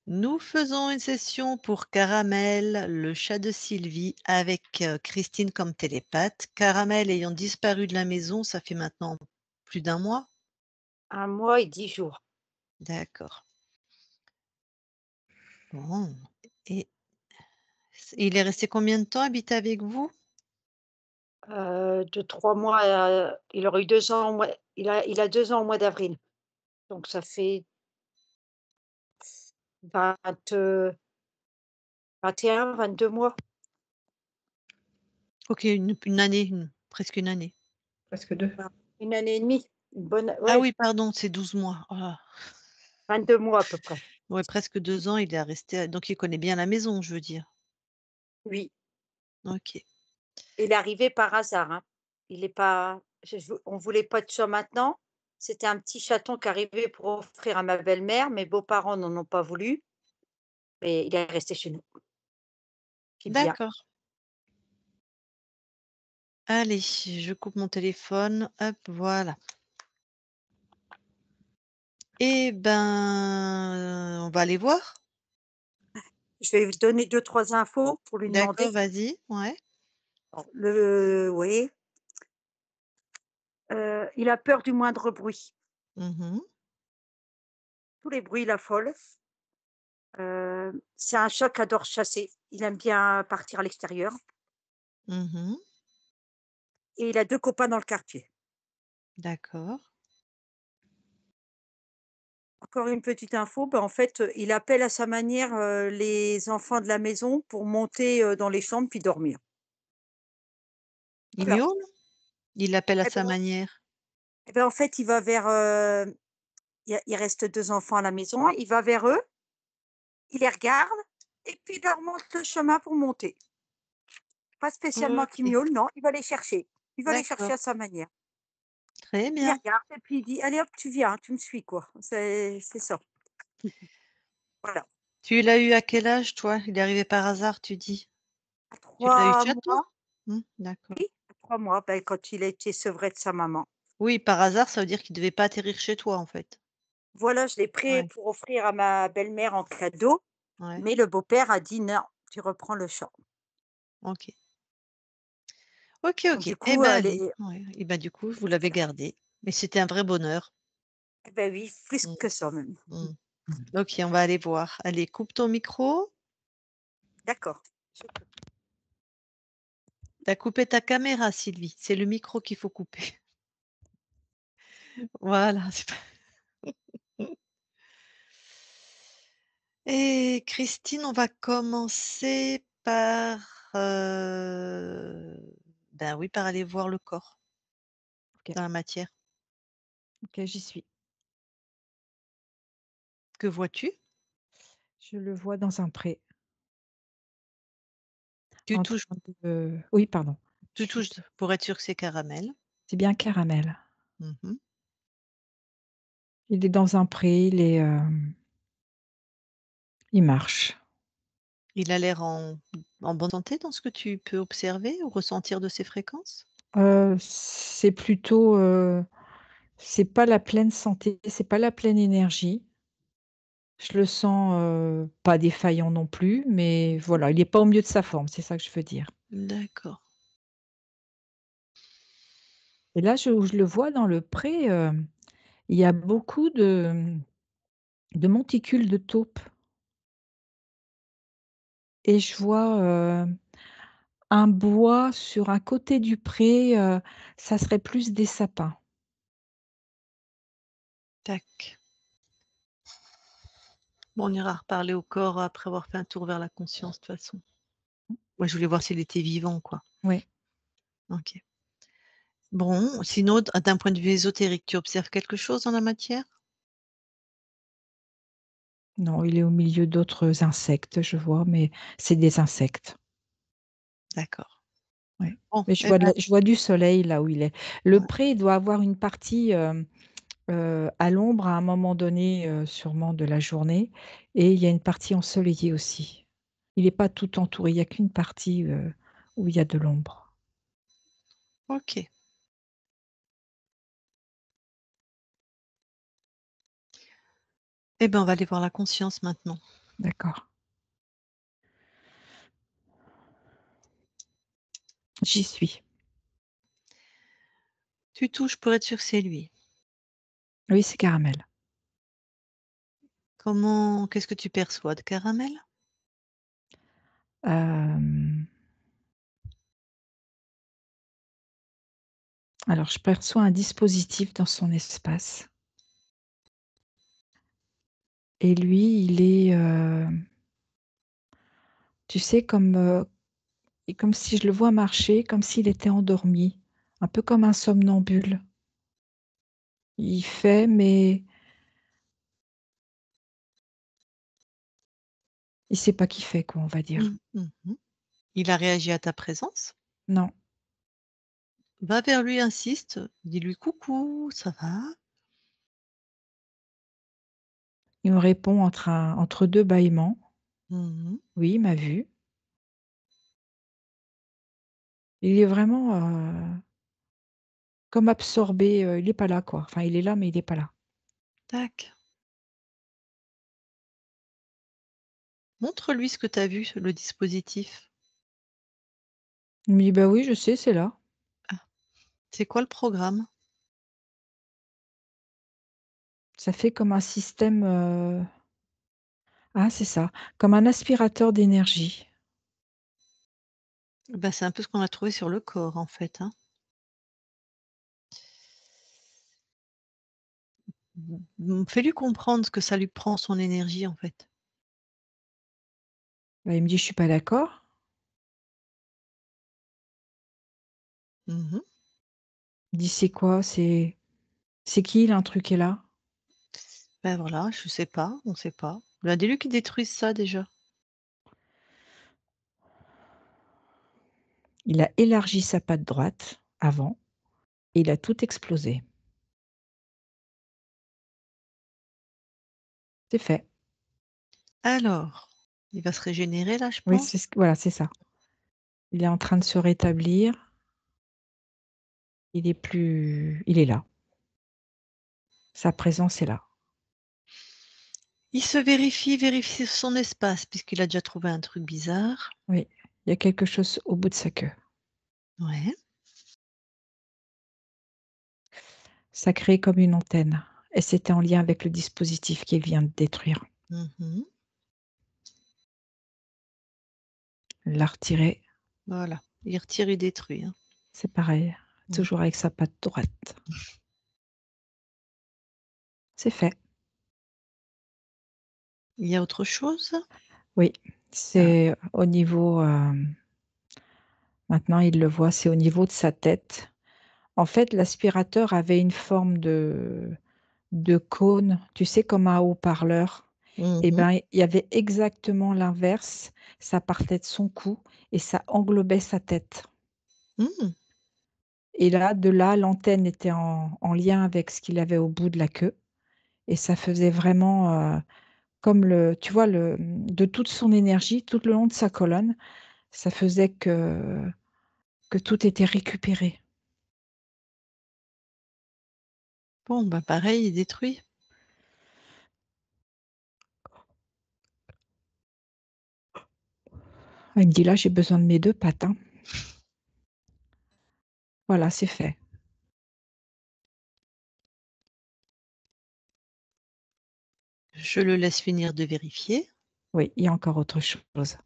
Nous faisons une session pour Caramel, le chat de Sylvie, avec Christine comme télépathe. Caramel ayant disparu de la maison, ça fait maintenant plus d'un mois. 1 mois et 10 jours. D'accord. Bon. Et il est resté combien de temps habiter avec vous? De 3 mois, il aurait eu 2 ans au mois il a 2 ans au mois d'avril. Donc ça fait 20, 21-22 mois. OK, une année, presque une année. Presque 2. Enfin, 1 année et demie. Une bonne Ah ouais, oui, pardon, c'est 12 mois. Oh là. 22 mois à peu près. Ouais, presque 2 ans, il est resté donc il connaît bien la maison, je veux dire. Oui, OK. il est arrivé par hasard, hein. Il est pas je on voulait pas de chat maintenant. C'était un petit chaton qui arrivait pour offrir à ma belle-mère. Mes beaux-parents n'en ont pas voulu et il est resté chez nous. C'est bien. D'accord. Allez, je coupe mon téléphone. Hop, voilà. Eh ben, on va aller voir. Je vais lui donner 2-3 infos pour lui D'accord, demander. vas-y, ouais. Alors oui, il a peur du moindre bruit. Mmh. Tous les bruits l'affolent. C'est un chat qui adore chasser. Il aime bien partir à l'extérieur Mmh. et il a 2 copains dans le quartier. D'accord. Encore une petite info, en fait, il appelle à sa manière, les enfants de la maison pour monter, dans les chambres puis dormir. Il Voilà. miaule? Il l'appelle à Et sa ben manière? en fait, il va vers, il reste 2 enfants à la maison, il va vers eux, il les regarde et puis il leur montre le chemin pour monter. Pas spécialement qu'il OK, miaule, non, il va les chercher. Il va les chercher d'accord. à sa manière. Très Il les bien. regarde et puis il dit: «Allez hop, tu viens, tu me suis quoi». C'est ça. Voilà. Tu l'as eu à quel âge toi? Il est arrivé par hasard, tu dis? À Tu l'as eu 3 jeune toi? mois, D'accord. oui, à 3 mois, quand il a été sevré de sa maman. Oui, par hasard, ça veut dire qu'il devait pas atterrir chez toi, en fait? Voilà, je l'ai pris Ouais, pour offrir à ma belle-mère en cadeau, ouais, mais le beau-père a dit: «Non, tu reprends le chat». OK. OK, Donc OK. du Eh coup, ben, allez, les ouais et ben, du coup, vous l'avez gardé. Mais c'était un vrai bonheur. oui, plus Mmh, que ça même. mmh. OK, on va aller voir. Allez, coupe ton micro. D'accord. Je coupe. Tu as coupé ta caméra, Sylvie. C'est le micro qu'il faut couper. Voilà, c'est pas et Christine, on va commencer par, ben, oui, par aller voir le corps OK, dans la matière. OK, j'y suis. Que vois-tu? Je le vois dans un pré, Tu en touches train de oui, pardon. tu Je touches pour être sûr que c'est caramel. C'est bien caramel. Mmh. Il est dans un pré, il marche. Il a l'air en bonne santé dans ce que tu peux observer ou ressentir de ses fréquences? C'est plutôt, c'est pas la pleine santé, c'est pas la pleine énergie. Je le sens, pas défaillant non plus, mais voilà, il est pas au mieux de sa forme, c'est ça que je veux dire. D'accord. Et là, je le vois dans le pré, il y a beaucoup de monticules de taupes et je vois, un bois sur un côté du pré, ça serait plus des sapins. Tac. Bon, on ira reparler au corps après avoir fait un tour vers la conscience de toute façon. Moi, je voulais voir s'il était vivant, quoi. Oui. OK. Bon, sinon, d'un point de vue ésotérique, tu observes quelque chose dans la matière? Non, il est au milieu d'autres insectes, je vois, mais c'est des insectes. D'accord. Ouais. Bon, Mais eh ben, je vois du soleil là où il est. Le ouais. pré, il doit avoir une partie, à l'ombre à un moment donné, sûrement de la journée et il y a une partie ensoleillée aussi. Il est pas tout entouré, il y a qu'une partie, où il y a de l'ombre. OK. Eh ben, on va aller voir la conscience maintenant. D'accord. J'y suis. Tu touches pour être sûr que c'est lui. Oui, c'est caramel. Qu'est-ce que tu perçois de Caramel? Hem, alors je perçois un dispositif dans son espace et lui, il est, tu sais comme si je le vois marcher, comme s'il était endormi, un peu comme un somnambule. Il fait, mais il sait pas qu'il fait quoi, on va dire. Mmh. Mmh. Il a réagi à ta présence? Non, Va vers lui, insiste, dis-lui: «Coucou, ça va?» il me répond entre 2 bâillements. Mmh. Oui, il m'a vu. Il est vraiment, comme absorbé, il est pas là quoi. Enfin, il est là, mais il est pas là. Tac. Montre-lui ce que tu as vu, le dispositif. Il me dit: «Bah oui, je sais, c'est là». Ah, c'est quoi le programme? Ça fait comme un système, ah c'est ça, comme un aspirateur d'énergie. Bah, c'est un peu ce qu'on a trouvé sur le corps, en fait, hein. Fais-lui comprendre que ça lui prend son énergie, en fait. Bah, il me dit: «Je suis pas d'accord». Mmh. Il dit: «C'est quoi? C'est qui l'intrus qui est là?» Bah, voilà, je sais pas, on sait pas. Bah, dis-lui qu'il détruise ça déjà. Il a élargi sa patte droite avant et il a tout explosé. C'est fait. Alors, il va se régénérer là, je Oui, pense? voilà, c'est ça. Il est en train de se rétablir. Il est là. Sa présence est là. Il se vérifie son espace puisqu'il a déjà trouvé un truc bizarre. Oui, il y a quelque chose au bout de sa queue. Ouais. Ça crée comme une antenne et c'était en lien avec le dispositif qu'il vient de détruire. Mmh. Il l'a retiré, Voilà. Il retire, il détruit, hein. c'est pareil, Mmh. toujours avec sa patte droite. C'est fait. Il y a autre chose? Oui, Ah. c'est au niveau, maintenant il le voit, c'est au niveau de sa tête. En fait, l'aspirateur avait une forme de cône, tu sais, comme un haut-parleur. Et Mmh. ben, il y avait exactement l'inverse. Ça partait de son cou et ça englobait sa tête. Mmh. Et là, de là, l'antenne était en lien avec ce qu'il avait au bout de la queue et ça faisait vraiment, comme tu vois, de toute son énergie, tout le long de sa colonne, ça faisait que tout était récupéré. Bon, bah, pareil, il détruit. Il me dit: «Là, j'ai besoin de mes 2 pattes, hein». Voilà, c'est fait. Je le laisse finir de vérifier. Oui, il y a encore autre chose.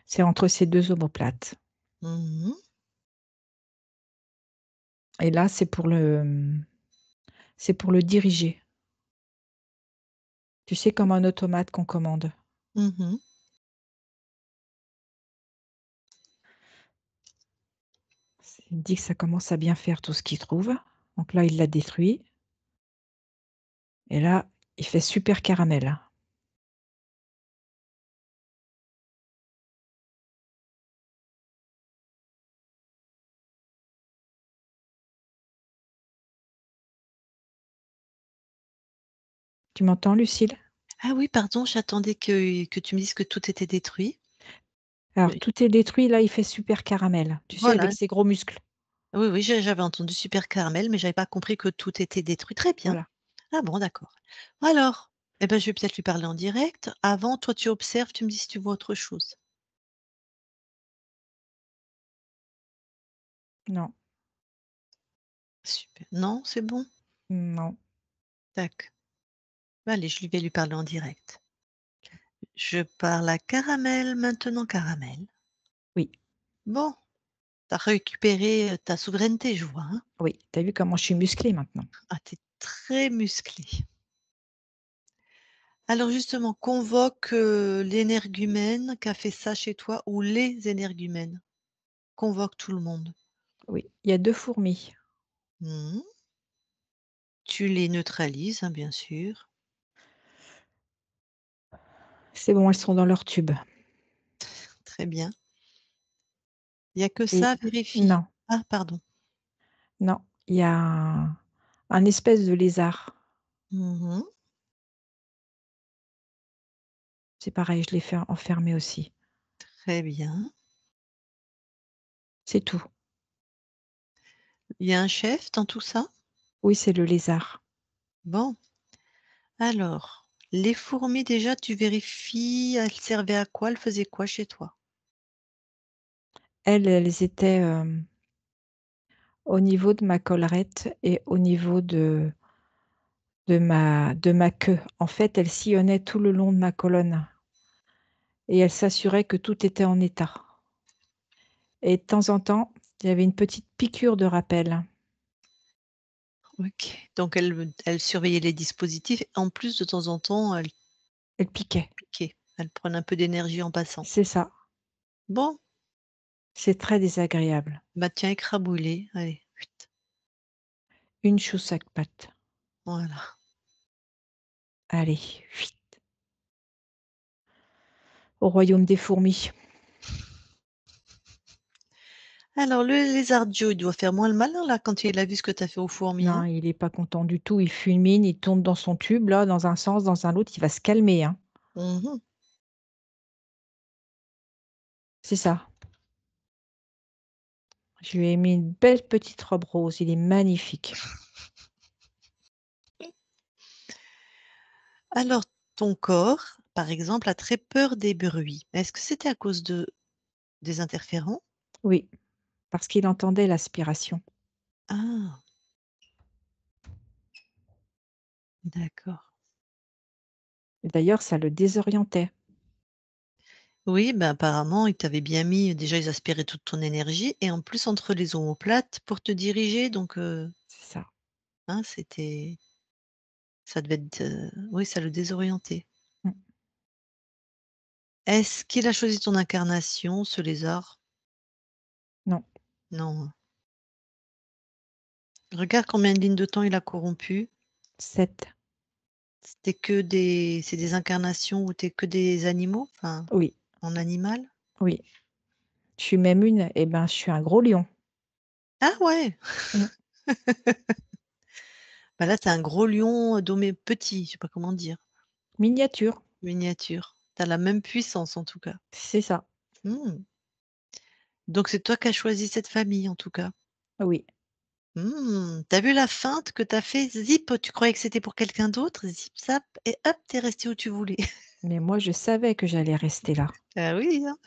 C'est entre ces 2 omoplates Mmh. et là, c'est pour le diriger. Tu sais, comme un automate qu'on commande. Mmh. Il me dit que ça commence à bien faire tout ce qu'il trouve. Donc là, il l'a détruit et là, il fait super caramel. Tu m'entends, Lucille? Ah oui, pardon, j'attendais que tu me dises que tout était détruit. Alors Oui. tout est détruit, là, il fait super caramel. Tu sais, Voilà. avec ses gros muscles. Oui, oui, j'avais entendu super caramel, mais j'avais pas compris que tout était détruit. Très bien. Voilà. Ah bon, d'accord. Alors? Eh ben, je vais peut-être lui parler en direct. Avant, toi, tu observes, tu me dis si tu vois autre chose. Non, Super. Non, c'est bon? non, Tac. Allez, je vais lui parler en direct. Je parle à Caramel maintenant, Caramel. oui, Bon, tu as récupéré, ta souveraineté, je vois, hein? oui. Tu as vu comment je suis musclée maintenant? Ah, tu es très musclé. Alors justement, convoque, l'énergumène qui a fait ça chez toi ou les énergumènes. Convoque tout le monde. Oui, il y a 2 fourmis. Mmh. Tu les neutralises, hein, bien sûr. C'est bon, elles sont dans leur tube Très bien. Il y a que et ça, vérifie. non, Ah pardon. non, il y a un espèce de lézard. Mmh. C'est pareil, je l'ai fait enfermer aussi. Très bien. C'est tout. Il y a un chef dans tout ça? Oui, c'est le lézard. Bon, alors, les fourmis déjà, tu vérifies, elles servaient à quoi? Elles faisaient quoi chez toi? Elles étaient, au niveau de ma collerette et au niveau de ma queue. En fait, elles sillonnaient tout le long de ma colonne et elles s'assuraient que tout était en état et de temps en temps, il y avait une petite piqûre de rappel. OK. Donc elles surveillaient les dispositifs. En plus, de temps en temps, elles Elles piquaient. piquaient. Elles prennent un peu d'énergie en passant. C'est ça. Bon, C'est très désagréable. bah, tiens, écrabouiller. Allez, chut, Une chausse à 4 pattes. voilà. Allez, fuit, au royaume des fourmis. Alors le lézard Joe, il doit faire moins le malin là quand il a vu ce que tu as fait aux fourmis, Non, hein? il est pas content du tout, il fulmine, il tourne dans son tube là, dans un sens, dans un autre, il va se calmer, hein. Mmh. C'est ça. Je lui ai mis une belle petite robe rose, il est magnifique. Alors ton corps, par exemple, a très peur des bruits. Est-ce que c'était à cause des interférents? Oui, parce qu'il entendait l'aspiration. Ah, d'accord. D'ailleurs, ça le désorientait. Oui, ben, apparemment, ils t'avaient bien mis déjà ils aspiraient toute ton énergie et en plus entre les omoplates pour te diriger donc C'est ça. hein, ça devait être, oui, ça le désorientait. Mmh. Est-ce qu'il a choisi ton incarnation, ce lézard? Non, Non, hein. Regarde combien de lignes de temps il a corrompu. 7. C'est des incarnations où tu que des animaux? Enfin, Oui, en animal? oui. Je suis même une je suis un gros lion. Ah ouais! Mmh. Bah, là, tu un gros lion, domé petit, je sais pas comment dire, Miniature, miniature. Tu as la même puissance en tout cas. c'est ça. Mmh. Donc c'est toi qui as choisi cette famille en tout cas? Oui, Mmh. Tu vu la feinte que tu as fait? Zip, tu croyais que c'était pour quelqu'un d'autre, zip zap et hop, tu es resté où tu voulais. mais moi je savais que j'allais rester là. Ah oui, hein,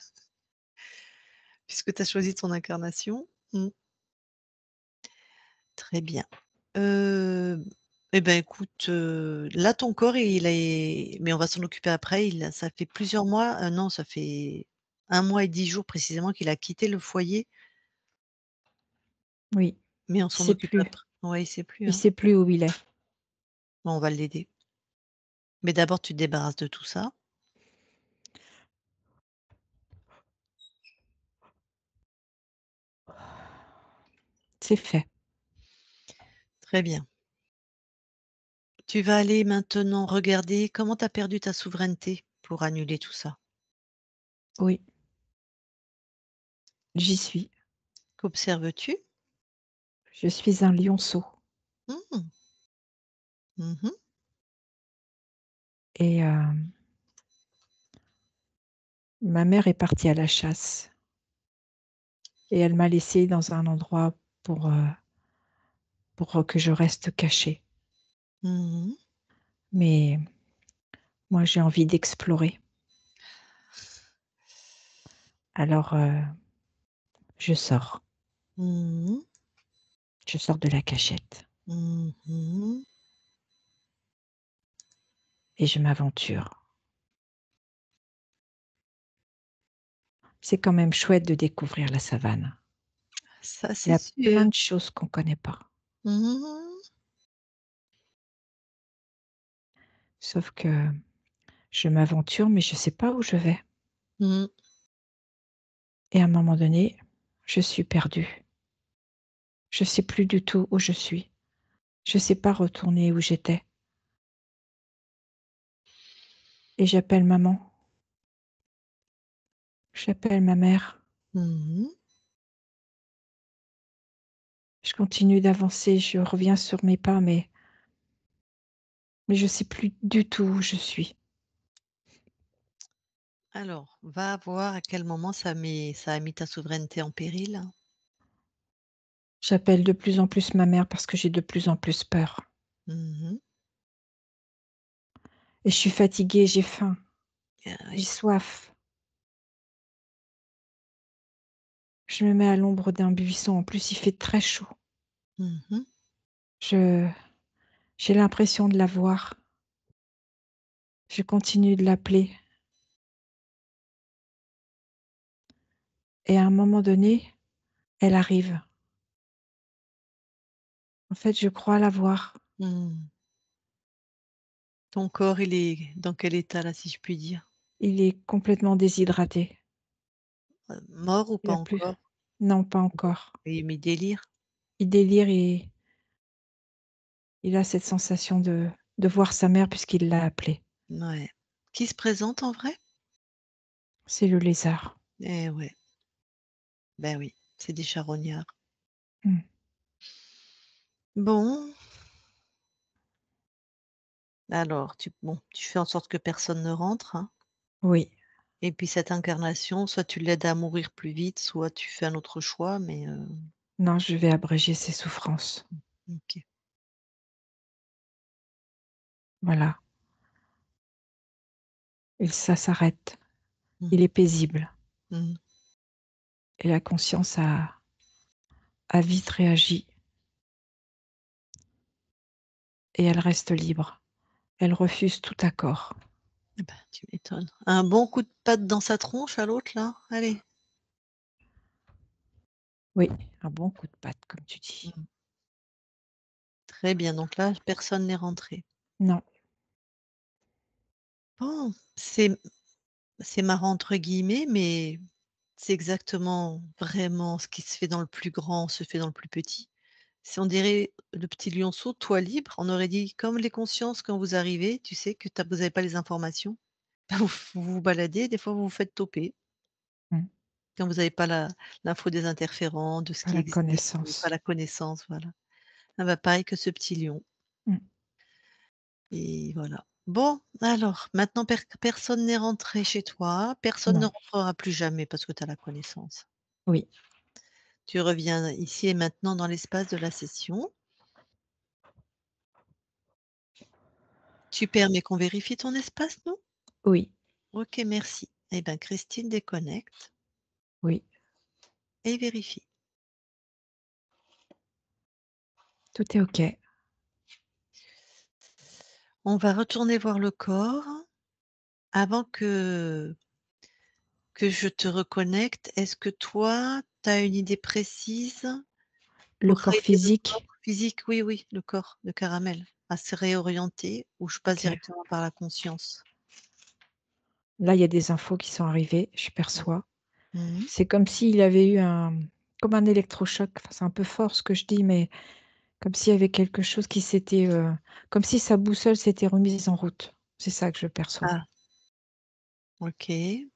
puisque tu as choisi ton incarnation. Mmh. Très bien. Heu, et ben, écoute, là ton corps il est mais on va s'en occuper après, il a ça fait plusieurs mois, non, ça fait 1 mois et 10 jours précisément qu'il a quitté le foyer, Oui, mais on il s'en sait occupe plus. après. Ouais, il sait plus, Il hein. sait plus où il est. Bon, on va l'aider. Mais d'abord tu te débarrasses de tout ça. C'est fait. Très bien. Tu vas aller maintenant regarder comment tu as perdu ta souveraineté pour annuler tout ça. Oui, j'y suis. Qu'observes-tu? Je suis un lionceau Mmh. Mmh. et ma mère est partie à la chasse et elle m'a laissée dans un endroit pour que je reste cachée. Mmh. Mais Moi, j'ai envie d'explorer. Alors, je sors. Mmh mh. Je sors de la cachette Mmh. et je m'aventure. C'est quand même chouette de découvrir la savane. Ça, Il y c'est a plein sûr. de choses qu'on connaît pas. Mmh. Sauf que je m'aventure, mais je sais pas où je vais Mmh. et à un moment donné, je suis perdue. Je sais plus du tout où je suis. Je sais pas retourner où j'étais et j'appelle maman, j'appelle ma mère. Mmh. Je continue d'avancer, je reviens sur mes pas, mais je sais plus du tout où je suis. Alors, va voir à quel moment ça a mis ta souveraineté en péril. J'appelle de plus en plus ma mère parce que j'ai de plus en plus peur Mmh. et je suis fatiguée, j'ai faim, Ah j'ai oui. soif. Je me mets à l'ombre d'un buisson, en plus il fait très chaud. Mmh. Je j'ai l'impression de la voir. Je continue de l'appeler et à un moment donné, elle arrive. En fait, je crois la voir. Mmh. Ton corps, il est dans quel état là, si je puis dire? Il est complètement déshydraté. Mort ou Il pas a plus encore? non, pas encore. Oui, mi-délire? Il délire et il a cette sensation de voir sa mère puisqu'il l'a appelée. Ouais. Qui se présente en vrai? C'est le lézard. Eh ouais, ben oui, c'est des charognards. Mmh. Bon, alors tu fais en sorte que personne ne rentre, hein, Oui. et puis cette incarnation, soit tu l'aides à mourir plus vite, soit tu fais un autre choix, mais Non, je vais abréger ses souffrances. OK. Voilà et ça s'arrête. Mmh. Il est paisible Mmh. et la conscience a vite réagi et elle reste libre. Elle refuse tout accord. Eh ben, tu m'étonnes. Un bon coup de patte dans sa tronche à l'autre là? Allez. Oui, un bon coup de patte comme tu dis. Mmh. Très bien, donc là, personne n'est rentré. Non, Bon, c'est «marrant» entre guillemets, mais c'est exactement vraiment ce qui se fait dans le plus grand se fait dans le plus petit. Si on dirait le petit lionceau, toi libre, on aurait dit comme les consciences quand vous arrivez, tu sais que vous avez pas les informations, vous vous baladez, des fois vous vous faites toper. mmh, Quand vous avez pas l'info des interférents, de ce pas qui la existe, pas connaissance. la connaissance, voilà. Ah bah, pareil que ce petit lion Mmh, et voilà. Bon, alors maintenant personne n'est rentré chez toi, personne ne non, rentrera plus jamais parce que tu as la connaissance. oui, Tu reviens ici et maintenant dans l'espace de la session. Tu permets qu'on vérifie ton espace, non? oui, OK, merci. Eh ben, Christine déconnecte oui, et vérifie. tout est OK. On va retourner voir le corps. Avant que je te reconnecte, est-ce que toi, tu as une idée précise Le pour corps aider le corps physique, physique? Oui, oui, le corps de caramel, à se réorienter ou je passe OK. directement par la conscience? Là, il y a des infos qui sont arrivées, je perçois. Mmh mh. C'est comme s'il avait eu comme un électrochoc. Enfin, c'est un peu fort ce que je dis, mais comme s'il y avait quelque chose qui s'était, comme si sa boussole s'était remise en route. C'est ça que je perçois Ah, OK, et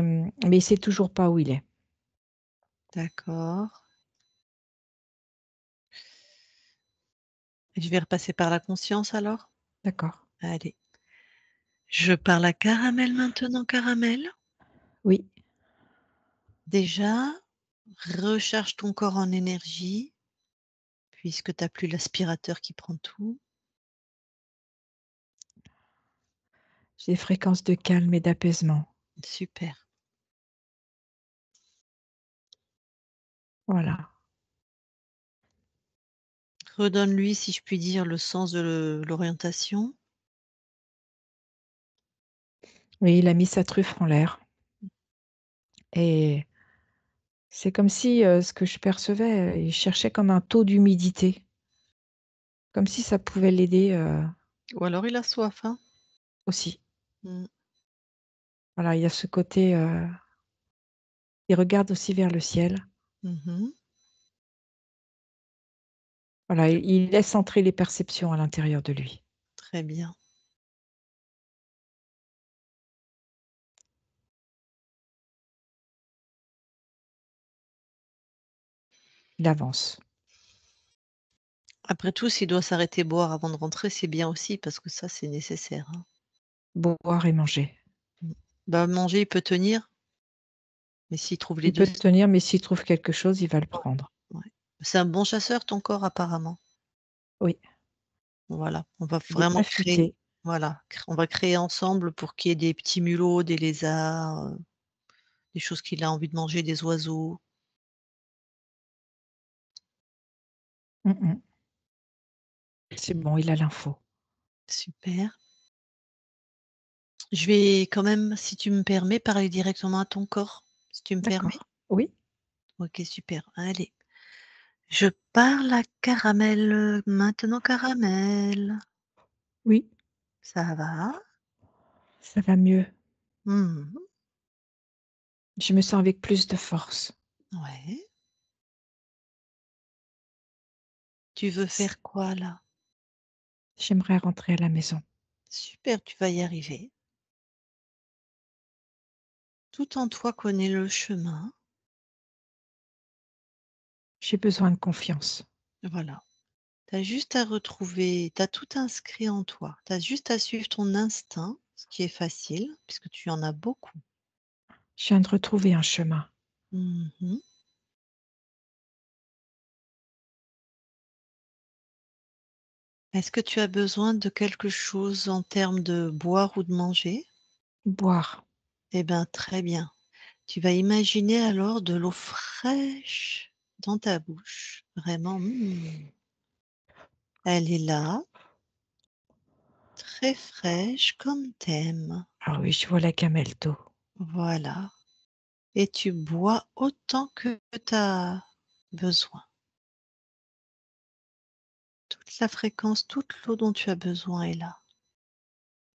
mais il sait toujours pas où il est. d'accord. Je vais repasser par la conscience alors? D'accord. Allez. Je parle à caramel maintenant, caramel. Oui, Déjà, recharge ton corps en énergie, puisque tu as plus l'aspirateur qui prend tout. J'ai des fréquences de calme et d'apaisement. Super. Voilà. Redonne-lui, si je puis dire, le sens de l'orientation. Oui, il a mis sa truffe en l'air et c'est comme si, ce que je percevais, il cherchait comme un taux d'humidité, comme si ça pouvait l'aider, Ou alors il a soif, hein? aussi. Mmh. Voilà, il y a ce côté, il regarde aussi vers le ciel. Mmh. Voilà, il laisse entrer les perceptions à l'intérieur de lui. Très bien. Il avance. Après tout, s'il doit s'arrêter boire avant de rentrer, c'est bien aussi parce que ça, c'est nécessaire, hein. Boire et manger. Mmh. Bah, manger, il peut tenir, mais s'il trouve les Il 2, peut c tenir, mais s'il trouve quelque chose, il va le ouais, prendre. ouais. C'est un bon chasseur ton corps apparemment. Oui, Voilà, on va il est vraiment créer affûté. voilà, on va créer ensemble pour qu'il y ait des petits mulots, des lézards, des choses qu'il a envie de manger, des oiseaux. Mmh mh. C'est bon, il a l'info. Super. Je vais quand même, si tu me permets, parler directement à ton corps, si tu me permets? D'accord. Oui, OK, super. Allez, je parle à Caramel, maintenant Caramel. oui, Ça va? ça va mieux. Mmh. Je me sens avec plus de force. Ouais. Tu veux S faire quoi là? J'aimerais rentrer à la maison. Super, tu vas y arriver. Tout en toi connaît le chemin. J'ai besoin de confiance. Voilà. Tu as juste à retrouver, tu as tout inscrit en toi. Tu as juste à suivre ton instinct, ce qui est facile puisque tu en as beaucoup. Je viens de retrouver un chemin. Mmh. Est-ce que tu as besoin de quelque chose en termes de boire ou de manger? Boire. Eh bien, très bien. Tu vas imaginer alors de l'eau fraîche dans ta bouche. Vraiment, elle est là, très fraîche comme thème. Ah oui, je vois la gamelle d'eau. Voilà. Et tu bois autant que tu as besoin. Toute la fréquence, toute l'eau dont tu as besoin est là.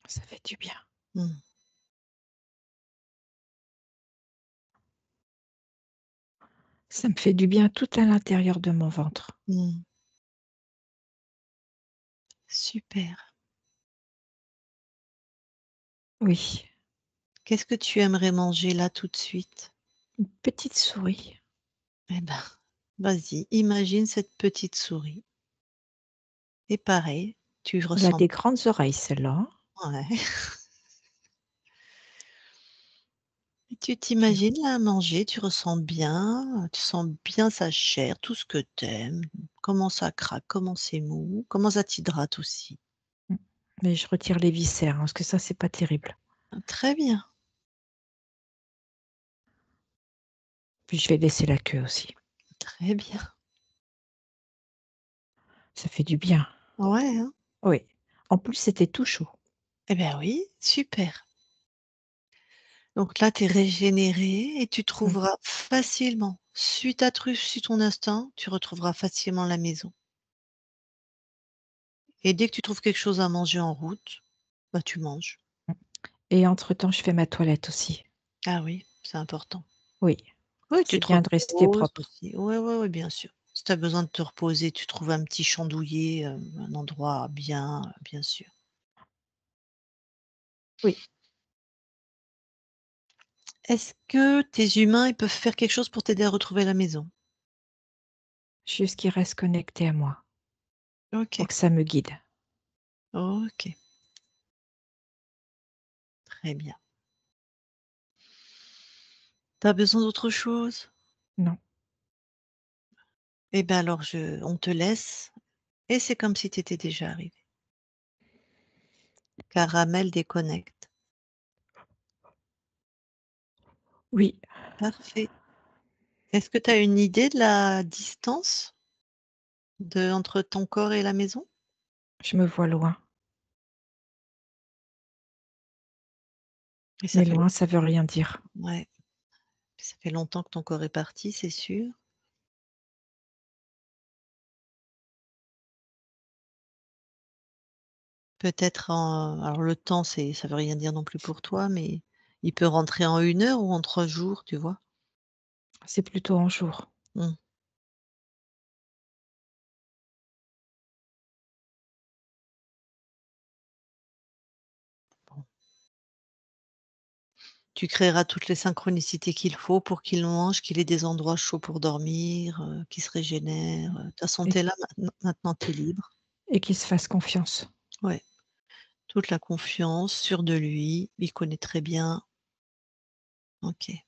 Ça fait du bien. Mmh, Ça me fait du bien tout à l'intérieur de mon ventre. mmh. Super. Oui, Qu'est-ce que tu aimerais manger là tout de suite? une petite souris. Eh ben, vas-y, imagine cette petite souris et pareil, tu Elle a ressens des grandes oreilles celle-là, hein. ouais, et tu Je t'imagines là à manger, tu ressens bien, tu sens bien sa chair, tout ce que tu aimes, comment ça craque, comment c'est mou, comment ça t'hydrate aussi. mmh, mais je retire les viscères, hein, parce que ça, c'est pas terrible. Ah, très bien, Puis je vais laisser la queue aussi. très bien. Ça fait du bien. Ouais, hein? Oui. En plus, c'était tout chaud. Eh ben oui, super. Donc là, tu es régénéré et tu Mmh. trouveras facilement, suis ta truffe, suis ton instinct, tu retrouveras facilement la maison. Et dès que tu trouves quelque chose à manger en route, bah, tu manges. Mmh. Et entre-temps, je fais ma toilette aussi. Ah oui, c'est important. Oui, Oui, tu c'est te bien de rester reposes propre. aussi. Ouais, ouais, ouais, bien sûr. Si tu as besoin de te reposer, tu trouves un petit champ douillet, un endroit bien, bien sûr. Oui, Est-ce que tes humains, ils peuvent faire quelque chose pour t'aider à retrouver la maison? juste qu'ils restent connectés à moi pour OK, que ça me guide. OK, très bien. Tu as besoin d'autre chose? Non, Eh ben alors on te laisse et c'est comme si tu étais déjà arrivé. Caramel déconnecte. Oui, Parfait. Est-ce que tu as une idée de la distance entre ton corps et la maison? je me vois loin, Et ça mais fait loin, long ça veut rien dire. ouais, ça fait longtemps que ton corps est parti, c'est sûr. Peut-être alors le temps, ça veut rien dire non plus pour toi, mais il peut rentrer en 1 heure ou en 3 jours, tu vois? C'est plutôt en jour. Mmh. Bon. Tu créeras toutes les synchronicités qu'il faut pour qu'il mange, qu'il ait des endroits chauds pour dormir, qu'il se régénère, de toute façon Et tu es là maintenant tu es libre. et qu'il se fasse confiance. Ouais, toute la confiance, sûr de lui, il connaît très bien. OK.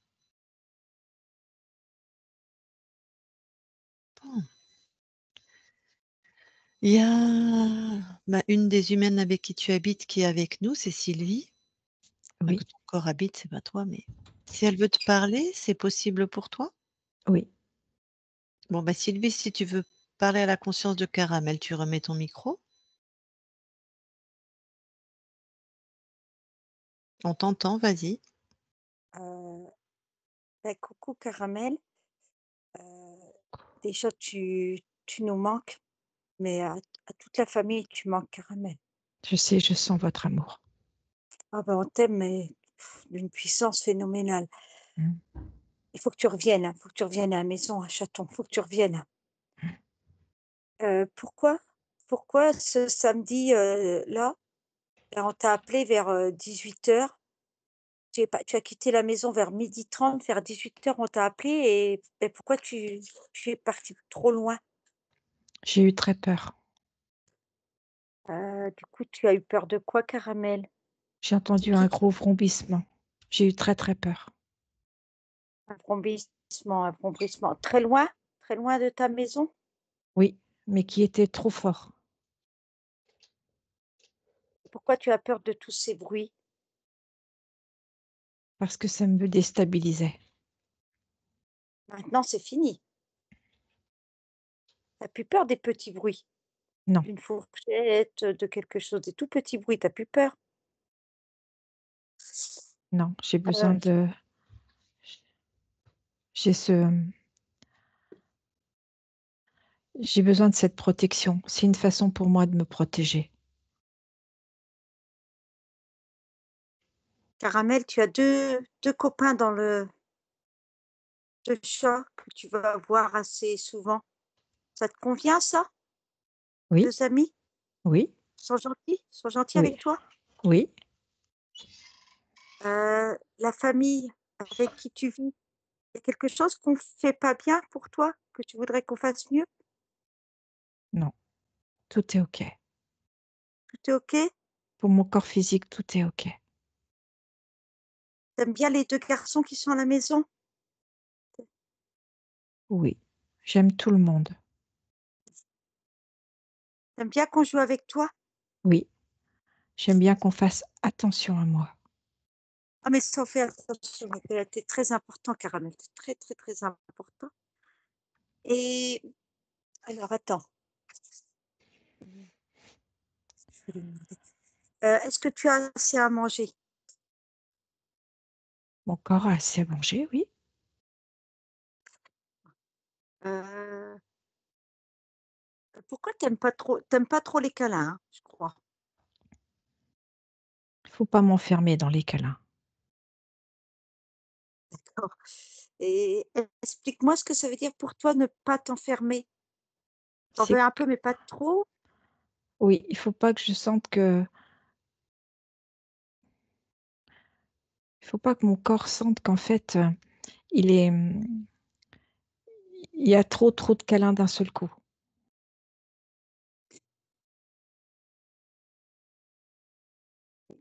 Bon. Il y a, bah, une des humaines avec qui tu habites qui est avec nous, c'est Sylvie. Enfin que Oui, ton corps habite, c'est pas toi, mais si elle veut te parler, c'est possible pour toi? oui, Bon, bah, Sylvie, si tu veux parler à la conscience de Caramel, tu remets ton micro. On t'entend, vas-y. Heu, coucou Caramel, déjà tu nous manques, mais à toute la famille, tu manques Caramel. je sais, je sens votre amour. Ah ben, on t'aime, mais d'une puissance phénoménale. Mmh. Il faut que tu reviennes, hein, faut que tu reviennes à la maison à Chaton, faut que tu reviennes. Pourquoi ce samedi, là, on t'a appelé vers 18h. Tu as quitté la maison vers 12h30, vers 18h, on t'a appelé et pourquoi tu es parti trop loin? J'ai eu très peur. Du coup, tu as eu peur de quoi, Caramel? J'ai C'est entendu un qui gros vrombissement. J'ai eu très, très peur. un vrombissement très loin? Très loin de ta maison? Oui, mais qui était trop fort Pourquoi tu as peur de tous ces bruits? parce que ça me déstabilisait. Maintenant, c'est fini. Tu as plus peur des petits bruits, Non, d'une fourchette, de quelque chose, des tout petits bruits, tu as plus peur? non, Heu, j'ai ce j'ai besoin de cette protection. C'est une façon pour moi de me protéger. Caramel, tu as deux copains dans le 2 chats que tu vas voir assez souvent. Ça te convient ça? Oui, 2 amis? oui, Ils sont gentils oui, avec toi? oui, La famille avec qui tu vis, il y a quelque chose qu'on fait pas bien pour toi, que tu voudrais qu'on fasse mieux? non, tout est OK. Tout est OK? Pour mon corps physique, tout est OK. Tu aimes bien les 2 garçons qui sont à la maison? Oui, j'aime tout le monde. Tu aimes bien qu'on joue avec toi? Oui, j'aime bien qu'on fasse attention à moi. Ah mais ça, on fait attention, tu très important Caramel, tu très, très, très important et alors attends, je vais lui demander. Est-ce que tu as assez à manger? Mon corps a assez à manger, oui. Heu, Pourquoi tu pas trop les câlins, hein, je crois? Il faut pas m'enfermer dans les câlins. D'accord et explique-moi ce que ça veut dire pour toi ne pas t'enfermer? Tu en C'est veux un peu mais pas trop? Oui, il faut pas que je sente que il faut pas que mon corps sente qu'en fait, il est, il y a trop, trop de câlins d'un seul coup.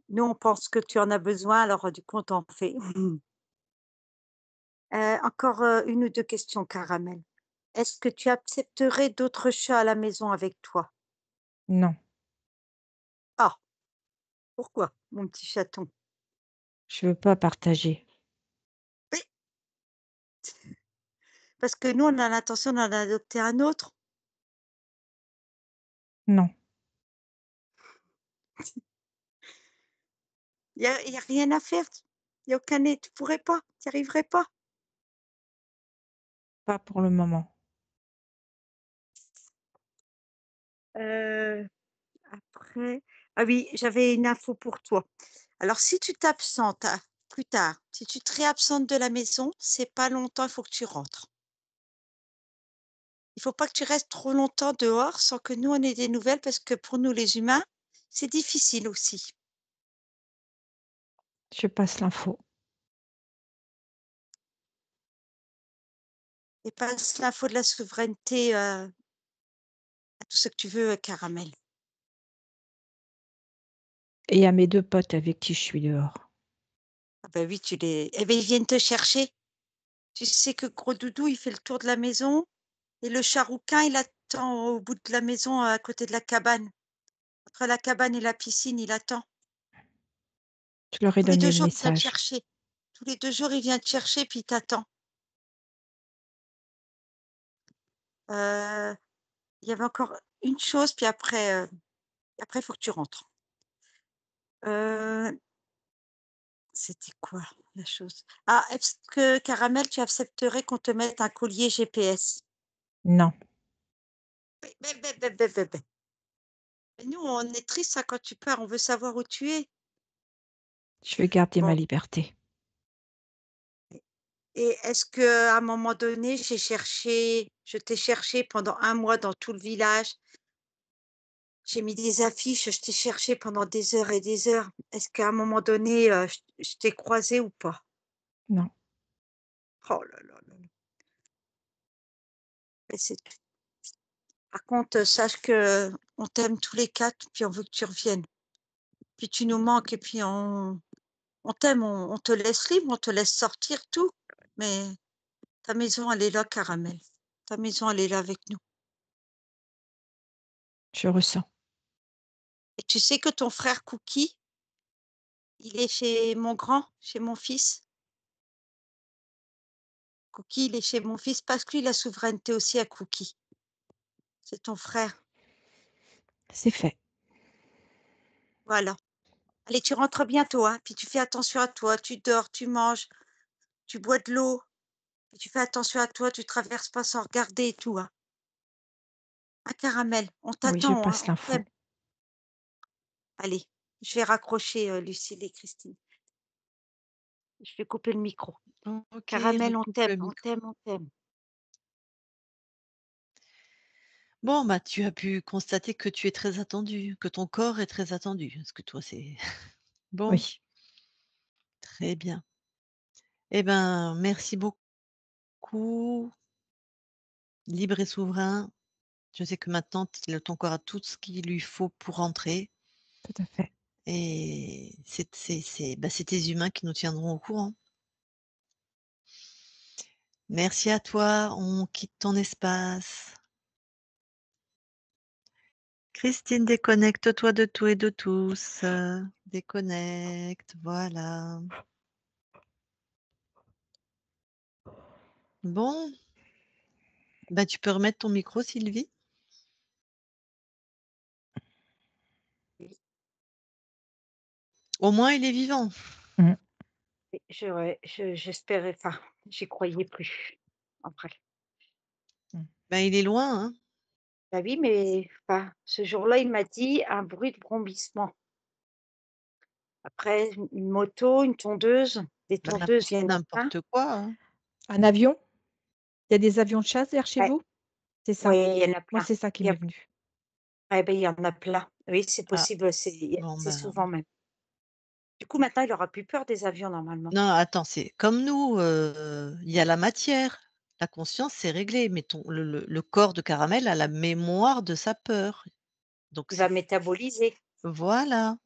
Nous, on pense que tu en as besoin alors, du coup, on t'en fait. Encore, 1 ou 2 questions, Caramel. Est-ce que tu accepterais d'autres chats à la maison avec toi? Non, Ah! Pourquoi, mon petit chaton? je veux pas partager. Parce que nous, on a l'intention d'en adopter un autre. Non, Il y a rien à faire. Il y a aucun aide. Tu pourrais pas, tu y arriverais pas. pas pour le moment. Heu, Après ah oui, j'avais une info pour toi. Alors si tu t'absentes, plus tard, si tu te réabsentes de la maison, c'est pas longtemps, il faut que tu rentres. Il faut pas que tu restes trop longtemps dehors sans que nous, on ait des nouvelles parce que pour nous les humains, c'est difficile aussi. Je passe l'info. Et passe l'info de la souveraineté, à tous ceux que tu veux, Caramel. Et à mes 2 potes avec qui je suis dehors. Ah bah oui, tu les eh beh, ils viennent te chercher. Tu sais que Gros Doudou, il fait le tour de la maison et le chat rouquin, il attend au bout de la maison, à côté de la cabane. Entre la cabane et la piscine, il attend. Je leur ai Tous les 2 donné le jours, il vient te message. chercher. Tous les 2 jours, il vient te chercher puis il t'attend. Heu, il y avait encore une chose puis après il faut que tu rentres. Heu, C'était quoi la chose? Ah, est-ce que Caramel, tu accepterais qu'on te mette un collier GPS? Non, Beh. Mais nous, on est triste, hein, quand tu pars, on veut savoir où tu es. je vais garder ma Bon, liberté. et est-ce qu'à un moment donné, je t'ai cherché pendant un mois dans tout le village. J'ai mis des affiches, je t'ai cherché pendant des heures et des heures. Est-ce qu'à un moment donné, je t'ai croisé ou pas? Non, Oh là là là là. Mais c'est Par contre, sache qu'on t'aime tous les 4, puis on veut que tu reviennes. Puis tu nous manques et puis on t'aime, on te laisse libre, on te laisse sortir, tout. Mais ta maison, elle est là, Caramel. Ta maison, elle est là avec nous. je ressens. Et tu sais que ton frère Cookie, il est chez mon grand, chez mon fils? Cookie, il est chez mon fils parce que lui, la souveraineté aussi à Cookie. C'est ton frère. C'est fait. Voilà. Allez, tu rentres bientôt, hein, puis tu fais attention à toi, tu dors, tu manges, tu bois de l'eau, puis tu fais attention à toi, tu traverses pas sans regarder et tout, hein. Un Caramel, on Oui, je t'attend, hein, passe on l'info. t'aime. Allez, je vais raccrocher, Lucille et Christine. Je vais couper le micro. OK, Caramel, on recoupe t'aime, le on micro. t'aime, on t'aime. Bon, bah, tu as pu constater que tu es très attendu, que ton corps est très attendu. Parce que toi, c'est bon, Oui, très bien. Eh ben, merci beaucoup, libre et souverain. Je sais que maintenant ton corps a tout ce qu'il lui faut pour rentrer tout à fait. et c'est tes humains qui nous tiendront au courant. Merci à toi, on quitte ton espace. Christine, déconnecte-toi de tout et de tous. Déconnecte, voilà. Bon, bah, tu peux remettre ton micro, Sylvie? Oui, Au moins, il est vivant. Mmh. et j'espérais, enfin, j'y croyais plus, en vrai. Mmh. Bah, il est loin, hein. Bah oui, mais enfin, ce jour-là, il m'a dit un bruit de brombissement. Après, une moto, une tondeuse, des Bah, tondeuses, il y en a plein. n'importe quoi, hein. Un avion? Il y a des avions de chasse vers chez Ouais, vous? C'est ça. ouais, il y en a Moi, plein. c'est ça qui Il y m'est a venu. Ouais, beh, il y en a plein. Oui, c'est Ah, possible, bon, c'est ben, souvent même. Du coup, maintenant, il aura plus peur des avions normalement. non, attends, c'est comme nous, il y a la matière. La conscience, c'est réglé, mais le corps de Caramel a la mémoire de sa peur. Donc Il c'est va métaboliser. voilà,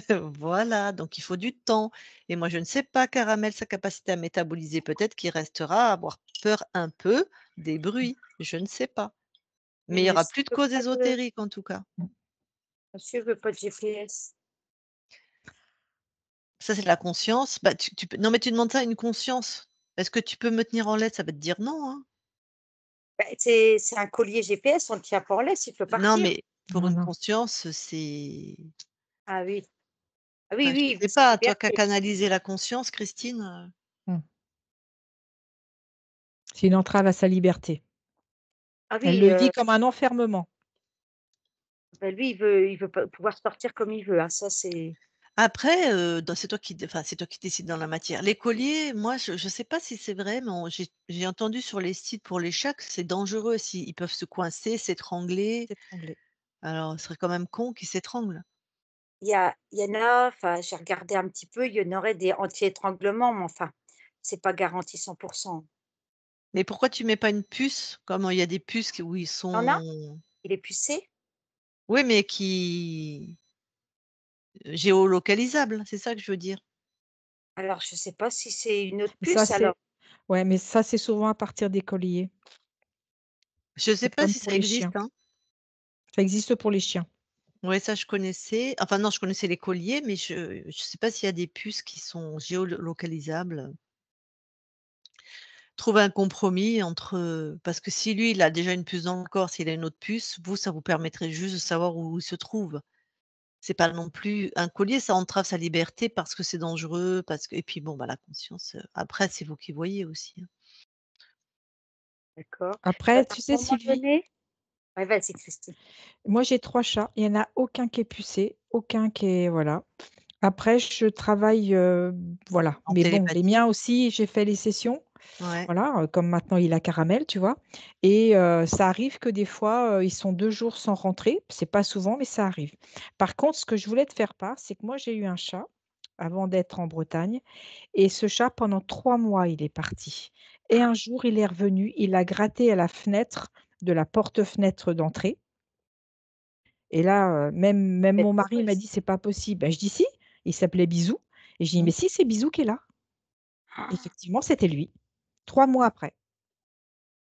D'accord. voilà, donc il faut du temps et moi je ne sais pas Caramel, sa capacité à métaboliser, peut-être qu'il restera à avoir peur un peu des bruits, je ne sais pas. Mais il y aura Monsieur plus de veut causes pas de ésotériques en tout cas. Mmh. monsieur veut pas de GPS. Ça, c'est la conscience. Bah, tu peux non, mais tu demandes ça à une conscience. «Est-ce que tu peux me tenir en laisse?» Ça va te dire non, hein. Bah, c'est un collier GPS, on ne tient pas en laisse, il peut Non, partir. mais pour Non, une non. conscience, c'est Ah oui. Ah oui, enfin, je oui, il veut sais sa pas, toi qui as liberté. canalisé la conscience, Christine, Mmh. C'est une entrave à sa liberté. Ah Elle oui, le vit comme un enfermement. bah, lui, il veut pas pouvoir sortir comme il veut, hein, ça c'est après, dans c'est toi qui d enfin, c'est toi qui décides dans la matière. Les colliers, moi, je sais pas si c'est vrai, mais j'ai entendu sur les sites pour les chats que c'est dangereux si ils peuvent se coincer, s'étrangler. S'étrangler. Alors, ce serait quand même con qu'ils s'étranglent. il y en a, enfin, j'ai regardé un petit peu, il y en aurait des anti-étranglement, mais enfin, c'est pas garanti 100. Mais pourquoi tu mets pas une puce? Comme il y a des puces où ils Il y en a? sont Il est pucé? oui, mais qui géolocalisables, c'est ça que je veux dire. Alors je sais pas si c'est une autre Mais ça, puce alors. c'est ouais, mais ça, c'est souvent à partir des colliers. Je sais C'est pas comme si pour ça les chiens. existe, hein. Ça existe pour les chiens. Ouais, ça je connaissais. Enfin non, je connaissais les colliers, mais je sais pas s'il y a des puces qui sont géolocalisables. Trouver un compromis entre, parce que si lui, il a déjà une puce dans le corps, s'il a une autre puce, vous, ça vous permettrait juste de savoir où il se trouve. C'est pas non plus un collier, ça entrave sa liberté parce que c'est dangereux, parce que et puis bon, bah, la conscience, après c'est vous qui voyez aussi, hein. D'accord. Après, À tu un sais, moment Sylvie, donné ouais, vas-y Christine. moi, j'ai 3 chats. Il y en a aucun qui est pucé, aucun qui est voilà. Après, je travaille, voilà. En Mais bon, les télépathie. miens aussi, j'ai fait les sessions. Ouais. Voilà, comme maintenant il a Caramel, tu vois? Et ça arrive que des fois, ils sont 2 jours sans rentrer. C'est pas souvent, mais ça arrive. Par contre, ce que je voulais te faire part, c'est que moi, j'ai eu un chat avant d'être en Bretagne et ce chat, pendant 3 mois, il est parti et un jour, il est revenu, il a gratté à la fenêtre de la porte-fenêtre d'entrée et là, même Bête mon mari, il m'a heureuse. dit: «C'est pas possible». Ben, je dis: «Si», il s'appelait Bisou et je dis: Mmh. «Mais si, c'est Bisou qui est là». Effectivement, c'était lui, 3 mois après.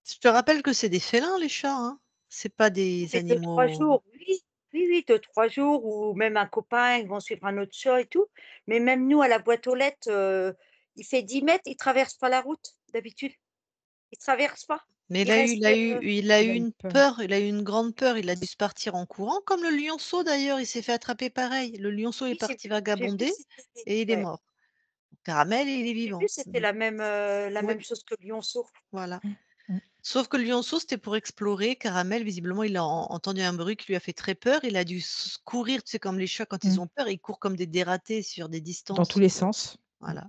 Je te rappelle que c'est des félins les chats, hein. C'est pas des C'est 2-3 animaux jours, oui, oui, oui, 2-3 jours ou même un copain, ils vont suivre un autre chat et tout. Mais même nous à la boîte aux lettres, il fait 10 mètres, il traverse pas la route d'habitude. Il traverse pas. mais Il reste, il a Il eu a eu une peur. peur, il a eu une grande peur, il a dû se partir en courant comme le lionceau d'ailleurs, il s'est fait attraper pareil. Le lionceau est oui, parti j'ai vu vagabonder c'était et il est ouais, mort. Caramel, il est j'ai vu vivant. c'était Mmh. la Oui, même chose que le lionceau. voilà. Mmh, mmh. Sauf que le lionceau, c'était pour explorer. Caramel, visiblement, il a entendu un bruit qui lui a fait très peur. Il a dû courir, tu sais, comme les chats quand ils Mmh. ont peur, ils courent comme des dératés sur des Dans tous distances. les sens. Mmh. Voilà.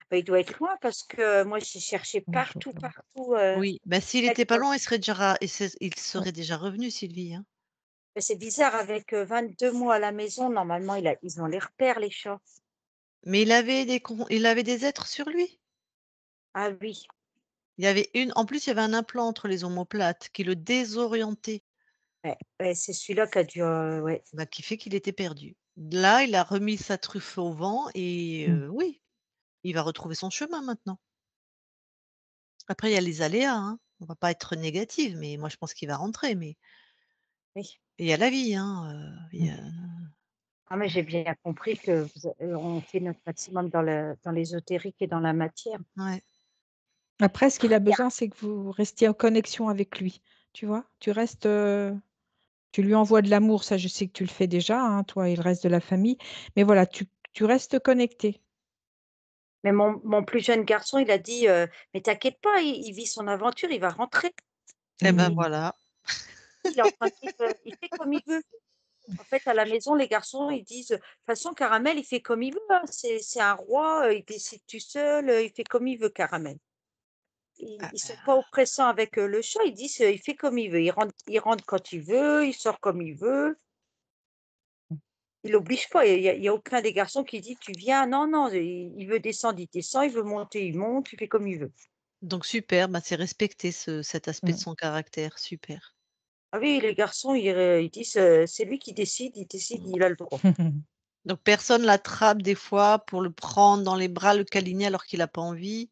Bah, il doit être loin parce que moi j'ai cherché Ouais, je partout, vois. partout, Oui, bah, s'il était pas loin, il serait déjà il Ouais. serait déjà revenu, Sylvie, hein. mais c'est bizarre avec, 22 mois à la maison, normalement ils ont les repères les chats. Mais il avait des êtres sur lui. Ah oui, Il y avait une en plus, il y avait un implant entre les omoplates qui le désorientait, ouais, ouais, c'est celui-là qui a dû, ouais. bah, qui fait qu'il était perdu. Là, il a remis sa truffe au vent et Mmh. oui, il va retrouver son chemin maintenant. Après, il y a les aléas, hein. On va pas être négative, mais moi, je pense qu'il va rentrer, mais Oui. il y a la vie, hein, il y Mmh. a Ah mais j'ai bien compris que on fait notre maximum dans l'ésotérique et dans la matière. ouais. Après, ce qu'il a Il y a besoin, c'est que vous restiez en connexion avec lui, tu vois? Tu restes, tu lui envoies de l'amour, ça, je sais que tu le fais déjà, hein, toi et le reste de la famille, mais voilà, tu restes connecté. mais mon plus jeune garçon, il a dit, «Mais t'inquiète pas, il vit son aventure, il va rentrer». Et ben, Oui. voilà. Il est en train de vivre, il fait comme il veut. En fait, à la maison, les garçons, ils disent: «De toute façon, Caramel, il fait comme il veut, hein, c'est un roi, il décide tout seul, il fait comme il veut, Caramel». Ah Ils sont pas bah, oppressants avec, le chat, ils disent, «Il fait comme il veut, il rentre quand il veut, il sort comme il veut». Il l'oblige pas, il y a aucun des garçons qui dit: «Tu viens». Non, non, il veut descendre, il descend, il veut monter, il monte, il fait comme il veut. donc super, bah, c'est respecter cet aspect de Mmh. son caractère, super. Ah oui, les garçons, ils disent, «C'est lui qui décide, il décide, Mmh. il a le droit». Donc personne l'attrape des fois pour le prendre dans les bras, le câliner alors qu'il a pas envie?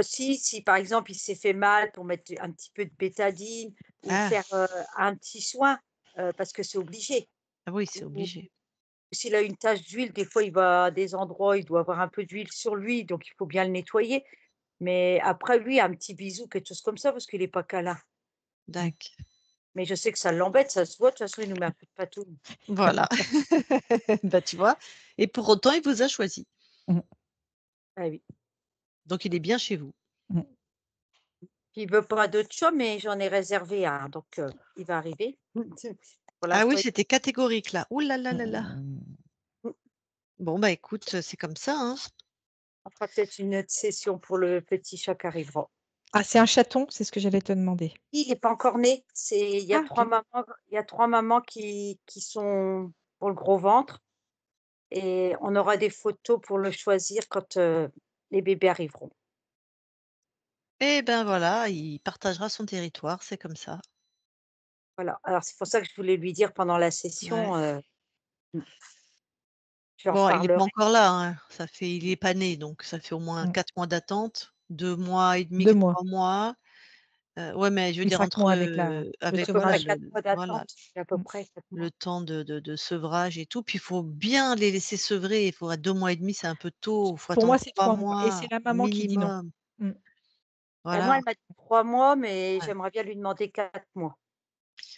Si par exemple, il s'est fait mal pour mettre un petit peu de bétadine ou Ah! faire, un petit soin, parce que c'est obligé. Ah oui, c'est Ou obligé. s'il a une tache d'huile, des fois, il va à des endroits, il doit avoir un peu d'huile sur lui, donc il faut bien le nettoyer. Mais après lui, un petit bisou, quelque chose comme ça, parce qu'il est pas câlin. Mmh. Dac Mais je sais que ça l'embête, ça se voit, de toute façon, il nous met un coup de patou. Voilà. Bah, tu vois? Et pour autant, il vous a choisi. Mmh. Ah oui. Donc il est bien chez vous. Mmh. Puis il veut pas d'autre chat, mais j'en ai réservé un, donc il va arriver. Pour Ah oui, l'instant, c'était catégorique là. Ouh là là là là. Mmh. Bon, bah, écoute, c'est comme ça, hein. on fera peut-être une autre session pour le petit chat qui arrivera. Ah, c'est un chaton? C'est ce que j'allais te demander. Il est pas encore né, il y a Ah 3 OK. mamans qui sont pour le gros ventre et on aura des photos pour le choisir quand, les bébés arriveront. Et ben, voilà, il partagera son territoire, c'est comme ça. Voilà, alors c'est pour ça que je voulais lui dire pendant la Ouais. session, mmh, je leur Bon, il est parlerai. pas encore là, hein. Il est pas né, donc ça fait au moins Mmh. 4 mois d'attente, 2 mois et demi, 2 mois. 3 mois. Ouais, mais je veux Oui, dire 5 entre, mois avec le C'est à avec peu voilà près sevrage. 4 mois voilà, d'attente, à peu Mmh. près 4 le mois. temps de sevrage et tout. Puis il faut bien les laisser sevrer. Il faut à 2 mois et demi, c'est un peu tôt. Il faut Pour attendre moi, c'est 3 3 mois et c'est mois la maman qui dit non. minimum. Mmh. Bah, moi, Voilà. elle m'a dit 3 mois, mais Ouais. j'aimerais bien lui demander 4 mois.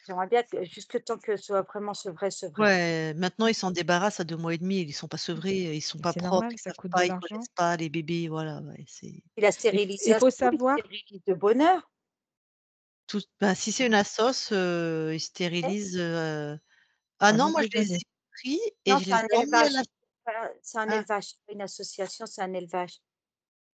J'aimerais bien que jusque temps que ce soit vraiment sevré, sevré. Ouais, maintenant ils s'en débarrassent à 2 mois et demi. Ils sont pas sevrés, ils sont Mais pas c'est propres, normal, ils ça savent coûte de pas, ils l'argent. connaissent pas les bébés, voilà, ouais, c'est Puis la Il faut stérilisation, il savoir stérilise de bonne heure. tout bah, si c'est une assos, ils Eh, stérilisent, ah à non, l'heure moi de je les ai donner. pris et non, je c'est les un ai emmenés à élevage. la Voilà, c'est un ah, élevage, c'est pas une association, c'est un élevage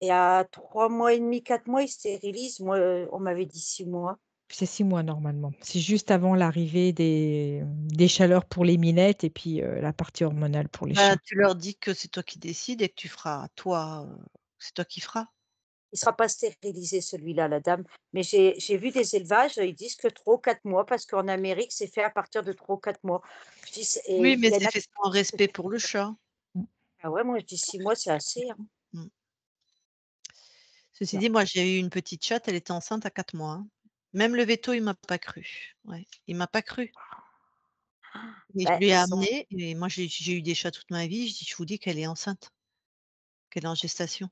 et à 3 mois et demi, 4 mois, ils stérilisent. Moi, on m'avait dit 6 mois. C'est 6 mois normalement. C'est juste avant l'arrivée des chaleurs pour les minettes et puis, la partie hormonale pour les bah, chats. tu leur dis que c'est toi qui décides et que tu feras toi, c'est toi qui feras. Il sera pas stérilisé celui-là, la dame, mais j'ai vu des élevages, ils disent que 3 ou 4 mois parce qu'en Amérique, c'est fait à partir de 3 ou 4 mois. Je dis c'est Oui, et mais il y en c'est a fait qui sans disent que respect c'est pour le chat. Mmh. ah ouais, moi je dis 6 mois, c'est assez, hein. Mmh. Ceci Non. dit, moi j'ai eu une petite chatte, elle était enceinte à 4 mois, hein. Même le véto, il m'a pas cru. Ouais, il m'a pas cru. Et je Bah, lui ai ils ont amené et moi j'ai eu des chats toute ma vie, je dis: «Je vous dis qu'elle est enceinte, qu'elle est en gestation».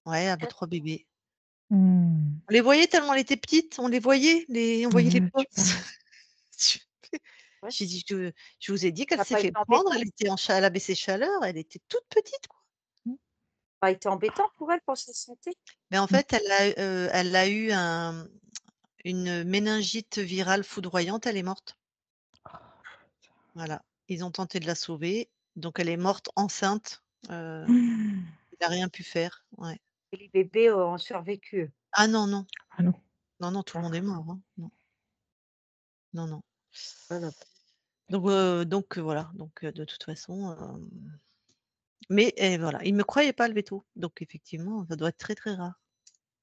Ouais, elle avait 3 bébés. Mmh. On les voyait tellement elle était petite, on voyait les Tu posses. vois? ouais, J'ai dit: «Je vous ai dit qu'elle ça a s'est pas fait été prendre, embêtant? elle avait ses chaleurs, elle était toute petite, quoi». Mmh. Pas été embêtant pour elle, pour sa santé? Mais en Mmh. fait, elle a eu une méningite virale foudroyante, elle est morte. Voilà. Ils ont tenté de la sauver, donc elle est morte enceinte, heu, il a rien pu faire, ouais. Et les bébés, ont survécu, eux? Ah non, non. Ah non. Non, non, tout le monde est Ah, mort, hein. Non, non, non. voilà. Voilà, de toute façon, mais voilà, il me croyait pas le véto, donc effectivement, ça doit être très, très rare.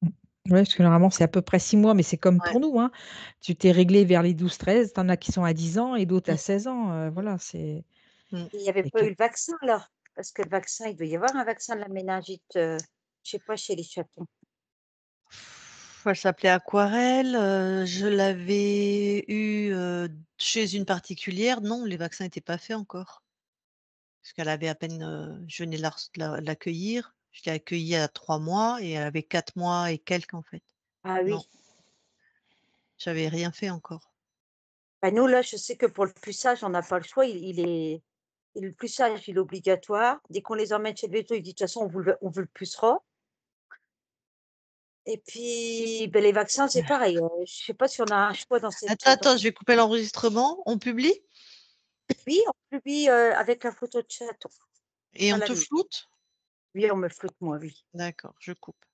Mmh. Ouais, parce que normalement, c'est à peu près 6 mois, mais c'est comme Ouais. pour nous, hein. Tu t'es réglé vers les 12-13, tu en as qui sont à 10 ans et d'autres Mmh, à 16 ans, mmh, voilà, c'est mmh. Il y avait les pas cas eu le vaccin alors? Parce que le vaccin, il doit y avoir un vaccin de la méningite, je sais pas chez les chatons. Elle s'appelait Aquarelle, je l'avais eue, chez une particulière. Non, les vaccins étaient pas faits encore, parce qu'elle avait à peine, je venais de l'accueillir. Je l'ai accueillie à 3 mois et elle avait 4 mois et quelques, en fait. Ah Non, oui. j'avais rien fait encore. Bah, nous, là, je sais que pour le puçage, on n'a pas le choix, le puçage, il est obligatoire. Dès qu'on les emmène chez le véto, il dit: «De toute façon, on vous le pucera» et puis, beh, les vaccins, c'est pareil, je sais pas si on a un choix dans cette, Attends, dans attends, je vais couper l'enregistrement. On publie oui, on publie, avec la photo de chaton, et pas on la te mienne. floute? Oui, on me floute moi, oui. D'accord, je coupe.